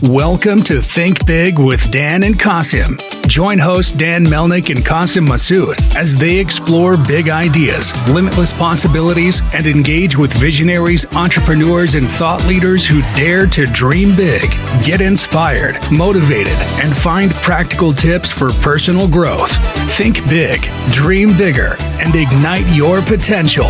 Welcome to Think Big with Dan and Qasim. Join hosts Dan Melnick and Qasim Masood as they explore big ideas, limitless possibilities, and engage with visionaries, entrepreneurs, and thought leaders who dare to dream big, get inspired, motivated, and find practical tips for personal growth. Think big, dream bigger, and ignite your potential.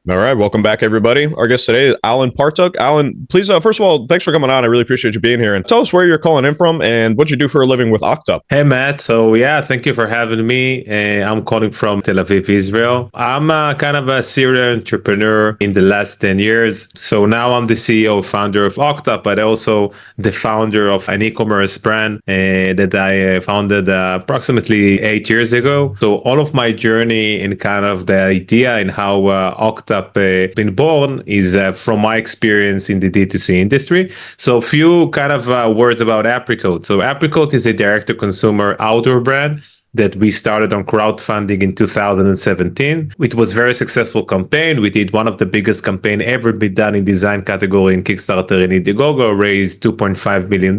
All right, welcome back, everybody. Our guest today is Alon Partuk. Alon, please, first of all, thanks for coming on. I really appreciate you being here. And tell us where you're calling in from and what you do for a living with OCTUP. Hey, Matt. So, thank you for having me. I'm calling from Tel Aviv, Israel. I'm kind of a serial entrepreneur in the last 10 years. So now I'm the CEO, founder of OCTUP, but also the founder of an e-commerce brand that I founded approximately 8 years ago. So all of my journey and kind of the idea and how OCTUP been born is from my experience in the D2C industry. So a few kind of words about Apricot. So Apricot is a direct-to-consumer outdoor brand that we started on crowdfunding in 2017. It was a very successful campaign. We did one of the biggest campaign ever been done in design category in Kickstarter and Indiegogo, raised $2.5 million.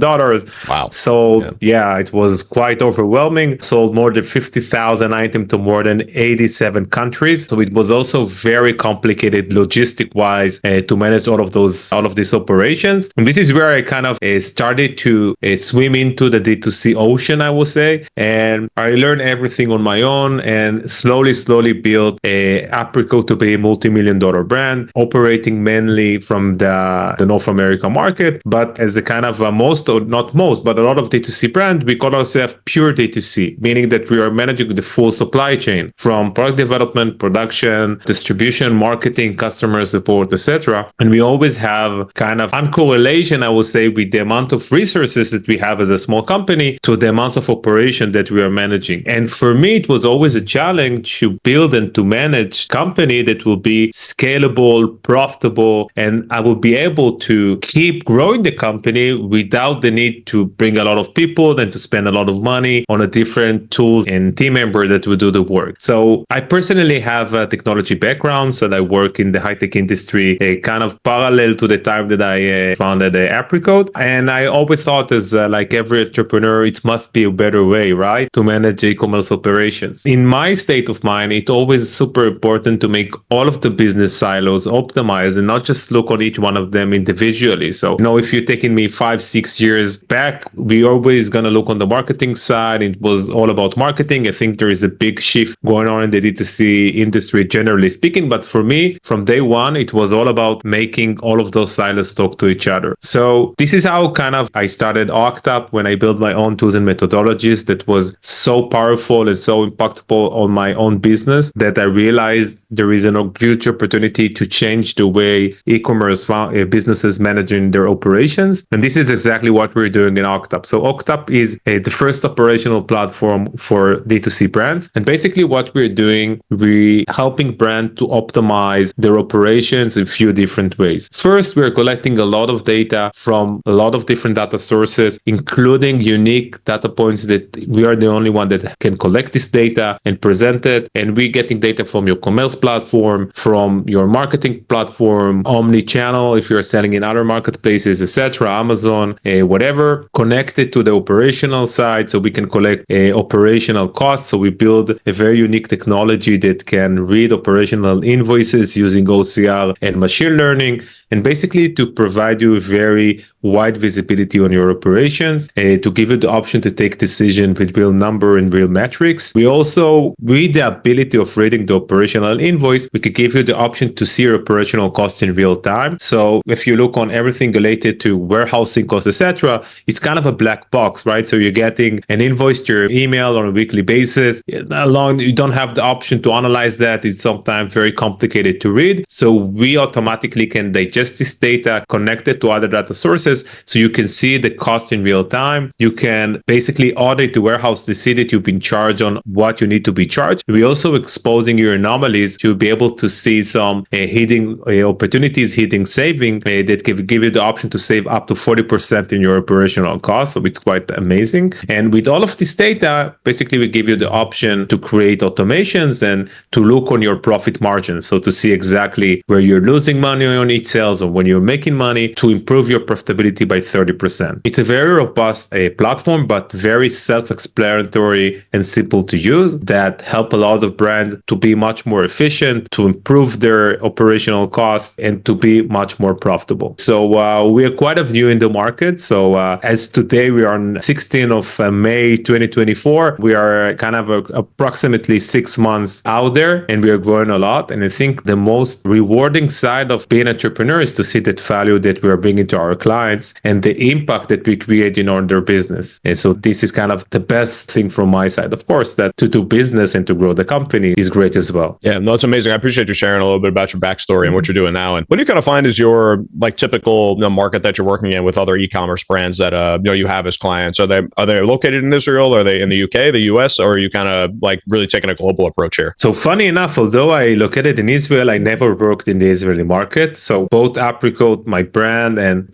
Wow. Sold, it was quite overwhelming. Sold more than 50,000 items to more than 87 countries. So it was also very complicated logistic-wise to manage all of these operations. And this is where I kind of started to swim into the D2C ocean, I would say. And I learned everything on my own and slowly built Apricot to be a multi-million-dollar brand, operating mainly from the North America market. But as a kind of but a lot of D2C brand, we call ourselves pure D2C, meaning that we are managing the full supply chain from product development, production, distribution, marketing, customer support, etc. And we always have kind of uncorrelation, I would say, with the amount of resources that we have as a small company to the amounts of operation that we are managing. And for me, it was always a challenge to build and to manage company that will be scalable, profitable, and I will be able to keep growing the company without the need to bring a lot of people and to spend a lot of money on a different tools and team member that will do the work. So I personally have a technology background, so I work in the high-tech industry, kind of parallel to the time that I founded Apricot. And I always thought as like every entrepreneur, it must be a better way, right, to manage e-commerce operations. In my state of mind, it's always super important to make all of the business silos optimized and not just look on each one of them individually. So, if you're taking me 5-6 years back, we always going to look on the marketing side. It was all about marketing. I think there is a big shift going on in the D2C industry, generally speaking. But for me, from day one, it was all about making all of those silos talk to each other. So this is how kind of I started OCTUP when I built my own tools and methodologies that was so powerful and so impactful on my own business that I realized there is a huge opportunity to change the way e-commerce businesses managing their operations. And this is exactly what we're doing in OCTUP. So OCTUP is the first operational platform for D2C brands. And basically what we're doing, we're helping brands to optimize their operations in a few different ways. First, we're collecting a lot of data from a lot of different data sources, including unique data points that we are the only one that can collect this data and present it. And we're getting data from your commerce platform, from your marketing platform, omni-channel, if you're selling in other marketplaces, etc., Amazon, whatever, connected to the operational side so we can collect operational costs. So we build a very unique technology that can read operational invoices using OCR and machine learning, and basically to provide you very wide visibility on your operations, to give you the option to take decisions with real number and real metrics. We also, with the ability of reading the operational invoice, we could give you the option to see your operational costs in real time. So if you look on everything related to warehousing costs, etc., it's kind of a black box, right? So you're getting an invoice to your email on a weekly basis. You don't have the option to analyze that. It's sometimes very complicated to read. So we automatically can digest this data, connect it to other data sources, so you can see the cost in real time. You can basically audit the warehouse to see that you've been charged on what you need to be charged. We're also exposing your anomalies to be able to see some hidden opportunities, hidden saving that can give you the option to save up to 40% in your operational costs. So it's quite amazing. And with all of this data, basically we give you the option to create automations and to look on your profit margin. So to see exactly where you're losing money on each sales or when you're making money to improve your profitability by 30%. It's a very robust platform, but very self-explanatory and simple to use that help a lot of brands to be much more efficient, to improve their operational costs, and to be much more profitable. So we are quite new in the market. So as today we are on 16th of May 2024, we are kind of approximately 6 months out there, and we are growing a lot. And I think the most rewarding side of being an entrepreneur is to see that value that we are bringing to our clients and the impact that we create in their business. And so this is kind of the best thing from my side. Of course, that to do business and to grow the company is great as well. Yeah, no, it's amazing. I appreciate you sharing a little bit about your backstory and what you're doing now. And what do you kind of find is your like typical market that you're working in with other e-commerce brands that you have as clients? Are they located in Israel? Are they in the UK, the US, or are you kind of like really taking a global approach here? So funny enough, although I located in Israel, I never worked in the Israeli market. So both Apricot, my brand, and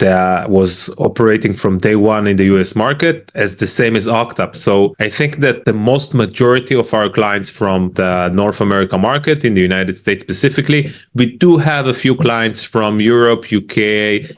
was operating from day one in the US market as the same as OCTUP. So I think that the most majority of our clients from the North America market, in the United States specifically, we do have a few clients from Europe, UK,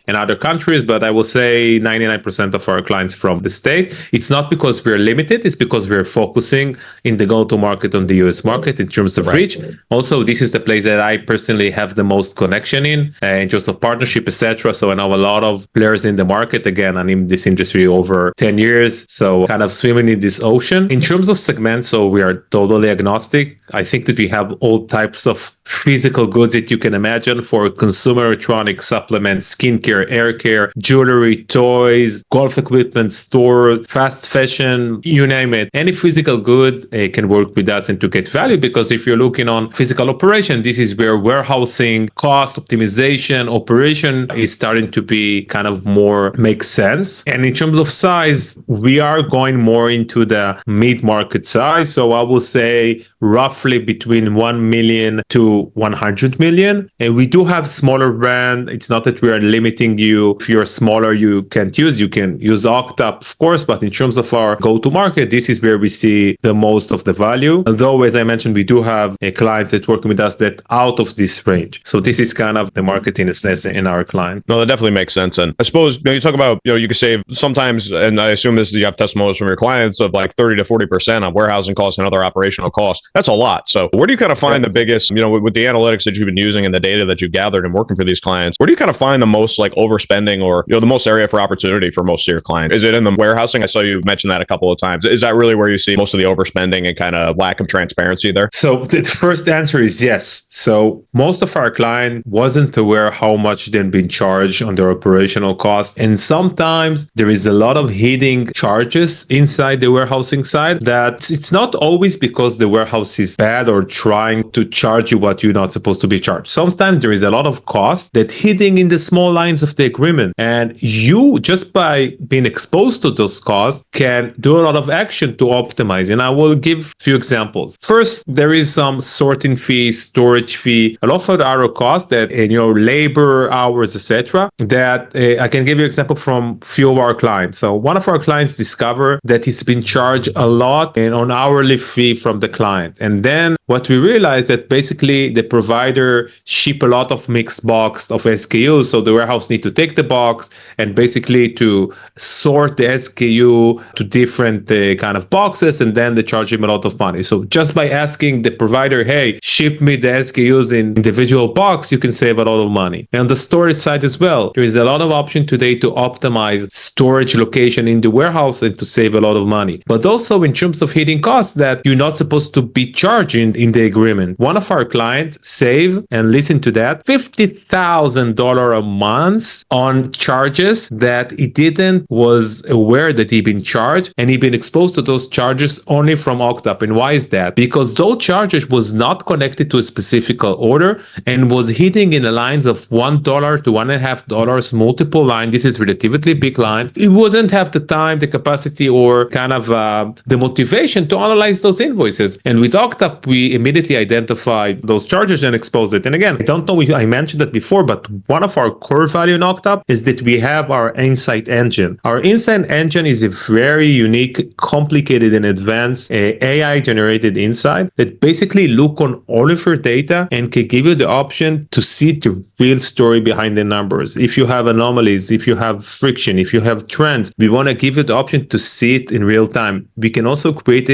and other countries, but I will say 99% of our clients from the state. It's not because we're limited, it's because we're focusing in the go-to-market on the US market in terms of reach. Also, this is the place that I personally have the most connection in terms of partnership, etc. So I know a lot of players in the market. Again, I'm in this industry over 10 years, so kind of swimming in this ocean. In terms of segments, so we are totally agnostic. I think that we have all types of physical goods that you can imagine, for consumer electronics, supplements, skincare, hair care, jewelry, toys, golf equipment, stores, fast fashion, you name it. Any physical good can work with us and to get value, because if you're looking on physical operation, this is where warehousing, cost optimization, operation is starting to be kind of more makes sense. And in terms of size, we are going more into the mid-market size. So I will say roughly between 1 million to 100 million. And we do have smaller brand. It's not that we are limiting you. If you're smaller, you can use OCTUP, of course, but in terms of our go-to-market, this is where we see the most of the value. Although, as I mentioned, we do have clients that work with us that out of this range. So this is kind of the marketing essence in our client. No, that definitely makes sense. And I suppose you talk about, you can save sometimes, and I assume this, you have testimonials from your clients of like 30 to 40% on warehousing costs and other operational costs. That's a lot. So where do you kind of find the biggest, with the analytics that you've been using and the data that you've gathered and working for these clients, where do you kind of find the most like overspending or, the most area for opportunity for most of your clients? Is it in the warehousing? I saw you mention that a couple of times. Is that really where you see most of the overspending and kind of lack of transparency there? So the first answer is yes. So most of our client wasn't aware how much they've been charged on their operational costs. And sometimes there is a lot of hidden charges inside the warehousing side that it's not always because the warehouse is bad or trying to charge you what you're not supposed to be charged. Sometimes there is a lot of cost that hidden in the small lines of the agreement. And you, just by being exposed to those costs, can do a lot of action to optimize. And I will give a few examples. First, there is some sorting fee, storage fee, a lot of other costs that in your labor hours, etc. That I can give you an example from few of our clients. So one of our clients discovered that it's been charged a lot and on hourly fee from the client. And then what we realized that basically the provider ship a lot of mixed box of SKUs. So the warehouse need to take the box and basically to sort the SKU to different kind of boxes, and then they charge him a lot of money. So just by asking the provider, hey, ship me the SKUs in individual box, you can save a lot of money. And on the storage side as well, there is a lot of option today to optimize storage location in the warehouse and to save a lot of money. But also in terms of hidden costs that you're not supposed to be charging in the agreement. One of our clients saved, and listen to that, $50,000 a month on charges that he didn't was aware that he'd been charged, and he'd been exposed to those charges only from OCTUP. And why is that? Because those charges was not connected to a specific order and was hitting in the lines of $1 to $1.50 multiple line. This is relatively big line. It wasn't have the time, the capacity, or kind of the motivation to analyze those invoices. And with OCTUP, we immediately identified those charges and exposed it. And again, I don't know if I mentioned that before, but one of our core value in OCTUP is that we have our insight engine. Our insight engine is a very unique, complicated, and advanced AI generated insight that basically look on all of your data and can give you the option to see the real story behind the numbers. If you have anomalies, if you have friction, if you have trends, we want to give you the option to see it in real time. We can also create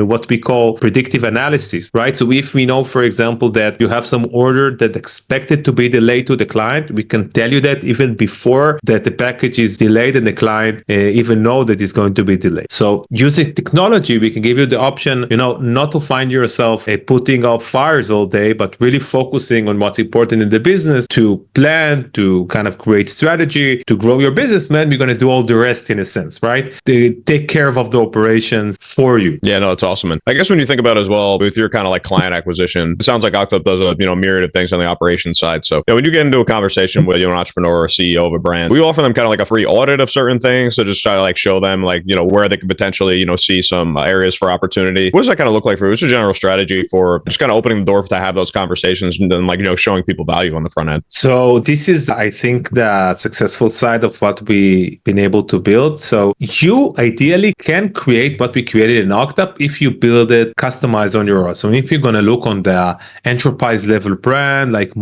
what we call predictive analysis, right? So if we know, for example, that you have some order that expected to be delayed to the client, we can tell you that even before that the package is delayed and the client even know that it's going to be delayed. So using technology, we can give you the option, not to find yourself putting out fires all day, but really focusing on what's important in the business, to plan, to kind of create strategy, to grow your business. Man, we're going to do all the rest in a sense, right? They take care of the operations for you. Yeah, no, that's awesome. And I guess when you think about it as well, with your kind of like client acquisition, it sounds like OCTUP does a myriad of things on the operations side. So when you get into a conversation with an entrepreneur or CEO of a brand, we offer them kind of like a free audit of certain things. So just try to like show them like, where they could potentially, see some areas for opportunity. What does that kind of look like for you? What's your general strategy for just kind of opening the door to have those conversations and then like, showing people value on the front end? So this is, I think, the successful side of what we've been able to build. So you ideally can create what we created in OCTUP if you build it customized on your own. So if you're going to look on the enterprise level brand, like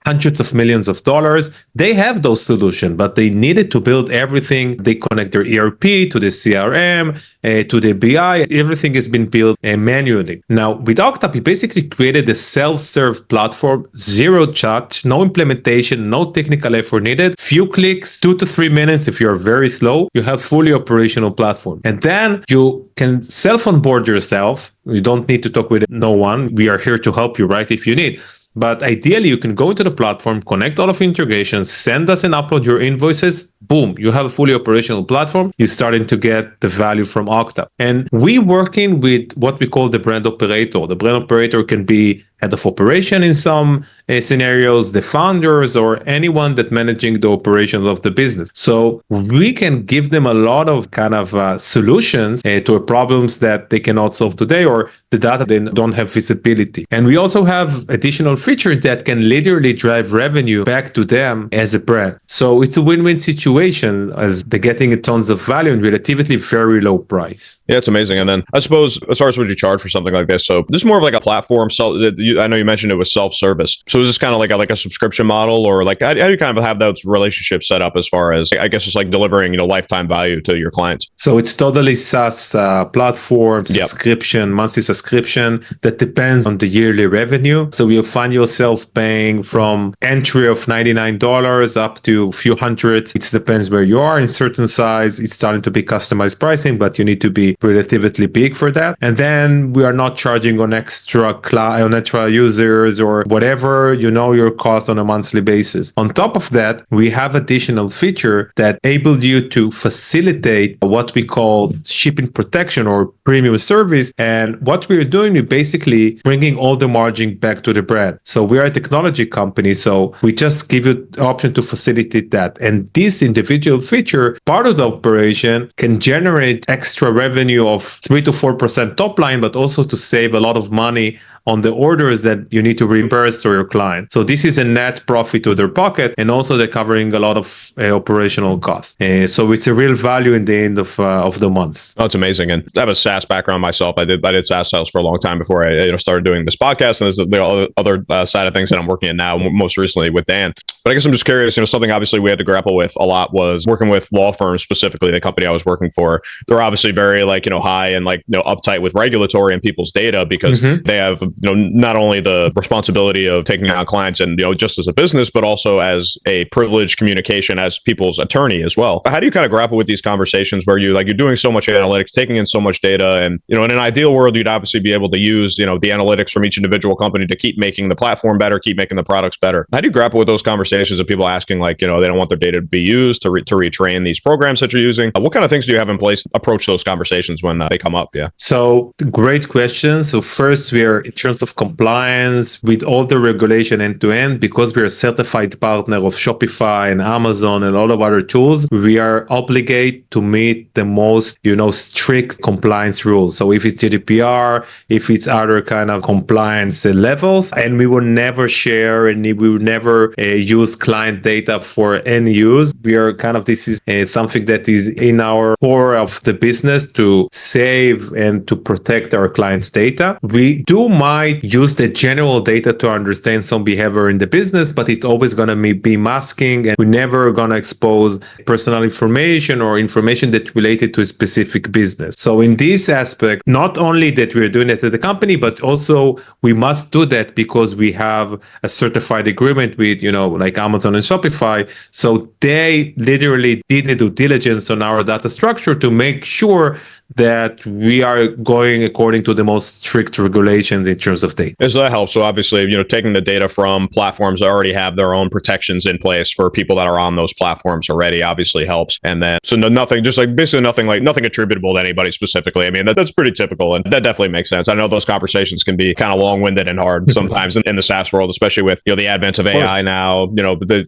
hundreds of millions of dollars, they have those solutions, but they needed to build everything. They connect their ERP to the CRM, to the BI. Everything has been built manually. Now, with OCTUP, we basically created a self-serve platform, zero touch, no implementation, no technical effort needed. Few clicks, 2 to 3 minutes. If you're very slow, you have fully operational platform. And then you can self-onboard yourself. You don't need to talk with no one. We are here to help you, right? If you need. But ideally, you can go into the platform, connect all of your integrations, send us and upload your invoices. Boom, you have a fully operational platform. You're starting to get the value from OCTUP. And we working with what we call the brand operator. The brand operator can be head of operation in some scenarios, the founders, or anyone that managing the operations of the business. So we can give them a lot of kind of solutions to problems that they cannot solve today, or the data they don't have visibility. And we also have additional features that can literally drive revenue back to them as a brand. So it's a win-win situation as they're getting tons of value and relatively very low price. Yeah, it's amazing. And then I suppose as far as what you charge for something like this, so this is more of like a platform. So I know you mentioned it was self-service. So is this kind of like a subscription model, or like how do you kind of have those relationships set up as far as, I guess it's like delivering, lifetime value to your clients? So it's totally SaaS platform, subscription, monthly subscription that depends on the yearly revenue. So you'll find yourself paying from entry of $99 up to a few hundred. It depends where you are. In certain size, it's starting to be customized pricing, but you need to be relatively big for that. And then we are not charging on extra users or whatever, your cost on a monthly basis. On top of that, we have additional feature that enables you to facilitate what we call shipping protection or premium service. And what we're doing, we're basically bringing all the margin back to the brand. So we are a technology company, so we just give you the option to facilitate that. And this individual feature, part of the operation, can generate extra revenue of 3 to 4% top line, but also to save a lot of money on the orders that you need to reimburse to your client. So this is a net profit to their pocket, and also they're covering a lot of operational costs. So it's a real value in the end of the month. Oh, it's amazing. And I have a SaaS background myself. I did SaaS sales for a long time before I started doing this podcast, and this is the other side of things that I'm working in now, most recently with Dan. But I guess I'm just curious, something obviously we had to grapple with a lot was working with law firms, specifically the company I was working for. They're obviously very high and uptight with regulatory and people's data because they have not only the responsibility of taking on clients and, just as a business, but also as a privileged communication as people's attorney as well. How do you kind of grapple with these conversations where you're doing so much analytics, taking in so much data, and, in an ideal world, you'd obviously be able to use, the analytics from each individual company to keep making the platform better, keep making the products better. How do you grapple with those conversations of people asking, they don't want their data to be used to retrain these programs that you're using? What kind of things do you have in place to approach those conversations when they come up? Yeah. So great question. So first, we are in terms of compliance with all the regulation end to end, because we are a certified partner of Shopify and Amazon and all of other tools, we are obligated to meet the most, strict compliance rules. So if it's GDPR, if it's other kind of compliance levels, and we will never share and we will never use client data for any use. We are this is something that is in our core of the business, to save and to protect our clients' data. We might use the general data to understand some behavior in the business, but it's always going to be masking, and we're never going to expose personal information or information that's related to a specific business. So in this aspect, not only that we're doing it at the company, but also we must do that because we have a certified agreement with, like Amazon and Shopify. So they literally did the due diligence on our data structure to make sure that we are going according to the most strict regulations in terms of data. So that helps. So obviously, taking the data from platforms that already have their own protections in place for people that are on those platforms already obviously helps. And then, so nothing, just basically nothing attributable to anybody specifically. I mean, that's pretty typical, and that definitely makes sense. I know those conversations can be kind of long-winded and hard sometimes in the SaaS world, especially with, the advent of AI now,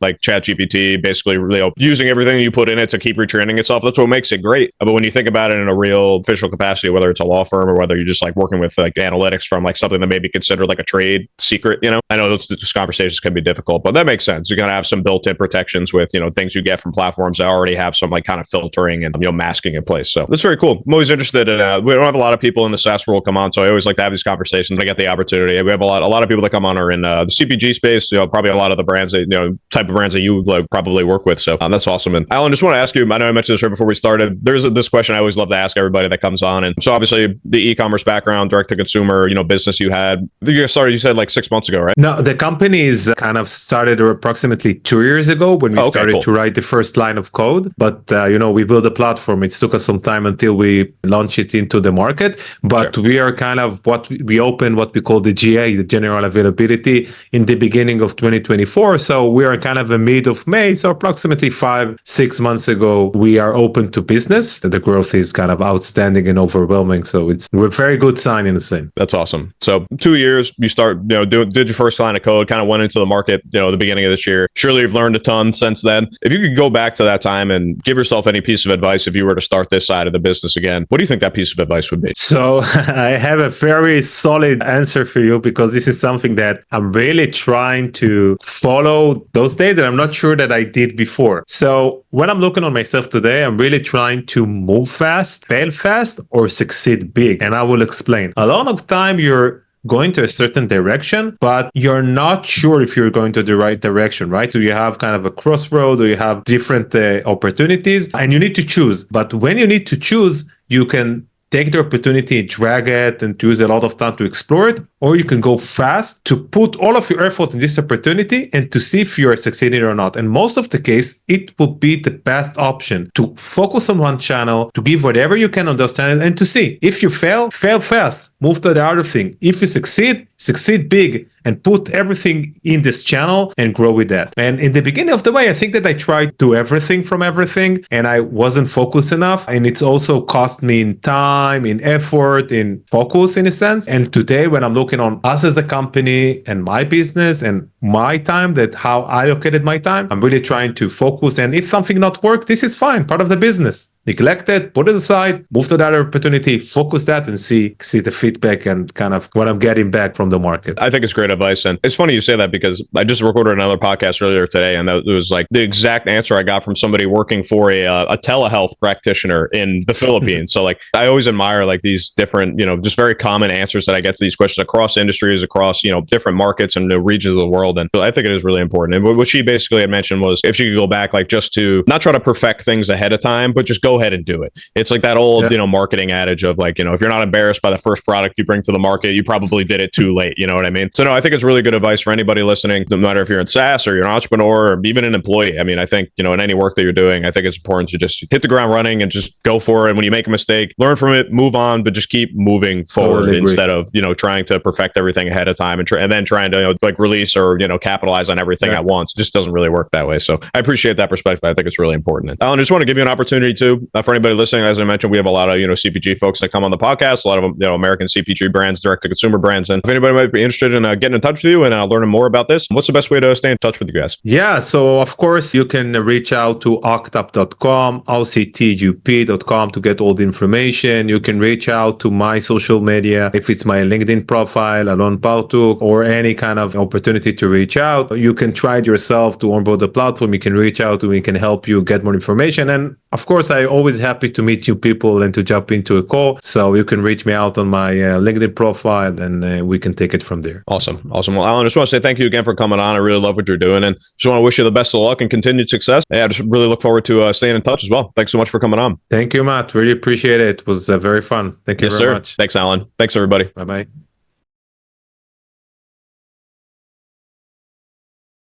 like ChatGPT, basically, using everything you put in it to keep retraining itself. That's what makes it great. But when you think about it in a real official capacity, whether it's a law firm or whether you're just working with analytics from something that may be considered a trade secret, I know those conversations can be difficult, but that makes sense. You're going to have some built-in protections with, things you get from platforms that already have some kind of filtering and, masking in place. So that's very cool. I'm always interested in, we don't have a lot of people in the SaaS world come on, so I always like to have these conversations. I get the opportunity. We have a lot of people that come on are in the CPG space, probably a lot of the brands that, type of brands that you probably work with. So that's awesome. And Alon, just want to ask you, I know I mentioned this right before we started. There's this question I always love to ask everybody that comes on. And so obviously the e-commerce background, direct to consumer, business you had, you said 6 months ago, right? No, the company is kind of started approximately 2 years ago when we started to write the first line of code. But, we built a platform. It took us some time until we launched it into the market. But we are kind of we opened what we call the GA, the general availability, in the beginning of 2024. So we are kind of in mid of May. So approximately 5-6 months ago, we are open to business. The growth is kind of outstanding and overwhelming. So it's a very good sign in the same. That's awesome. So 2 years, you start, did your first line of code, kind of went into the market, the beginning of this year. Surely you've learned a ton since then. If you could go back to that time and give yourself any piece of advice, if you were to start this side of the business again, what do you think that piece of advice would be? So I have a very solid answer for you, because this is something that I'm really trying to follow those days that I'm not sure that I did before. So when I'm looking on myself today, I'm really trying to move fast, fail fast, or succeed big. And I will explain. A lot of time you're going to a certain direction, but you're not sure if you're going to the right direction, right? So you have kind of a crossroad, or you have different opportunities, and you need to choose. But when you need to choose, you can take the opportunity, drag it, and use a lot of time to explore it, or you can go fast to put all of your effort in this opportunity and to see if you're succeeding or not. And most of the case, it will be the best option to focus on one channel, to give whatever you can understand, and to see if you fail fast, move to the other thing. If you succeed big, and put everything in this channel and grow with that. And in the beginning of the way, I think that I tried to do everything from everything, and I wasn't focused enough. And it's also cost me in time, in effort, in focus, in a sense. And today, when I'm looking on us as a company and my business and my time, that how I allocated my time, I'm really trying to focus. And if something not work, this is fine, part of the business. Neglect it, put it aside, move to that opportunity, focus that, and see the feedback and kind of what I'm getting back from the market. I think it's great advice. And it's funny you say that, because I just recorded another podcast earlier today, and that was the exact answer I got from somebody working for a telehealth practitioner in the Philippines. So I always admire these different, just very common answers that I get to these questions across industries, across, different markets and regions of the world. world. And I think it is really important. And what she basically had mentioned was if she could go back, like just to not try to perfect things ahead of time, but just go ahead and do it. It's like that old, marketing adage of like, if you're not embarrassed by the first product you bring to the market, you probably did it too late. You know what I mean? So no, I think it's really good advice for anybody listening, no matter if you're in SaaS or you're an entrepreneur or even an employee. I mean, I think, in any work that you're doing, I think it's important to just hit the ground running and just go for it. And when you make a mistake, learn from it, move on, but just keep moving forward instead of, trying to perfect everything ahead of time and then trying to release or, capitalize on everything at once. It just doesn't really work that way. So I appreciate that perspective. I think it's really important. And Alon, I just want to give you an opportunity too, for anybody listening. As I mentioned, we have a lot of, CPG folks that come on the podcast, a lot of, American CPG brands, direct to consumer brands. And if anybody might be interested in getting in touch with you and learning more about this, what's the best way to stay in touch with you guys? Yeah. So of course you can reach out to octup.com, octup.com to get all the information. You can reach out to my social media. If it's my LinkedIn profile, Alon Partuk, or any kind of opportunity to reach out, you can try it yourself to onboard the platform. You can reach out and we can help you get more information. And of course, I'm always happy to meet new people and to jump into a call. So you can reach me out on my LinkedIn profile and we can take it from there. Awesome. Well, Alon, I just want to say thank you again for coming on. I really love what you're doing and just want to wish you the best of luck and continued success. Yeah, I just really look forward to staying in touch as well. Thanks so much for coming on. Thank you, Matt. Really appreciate it. It was very fun. Thank you very much. Thanks, Alon. Thanks, everybody. Bye-bye.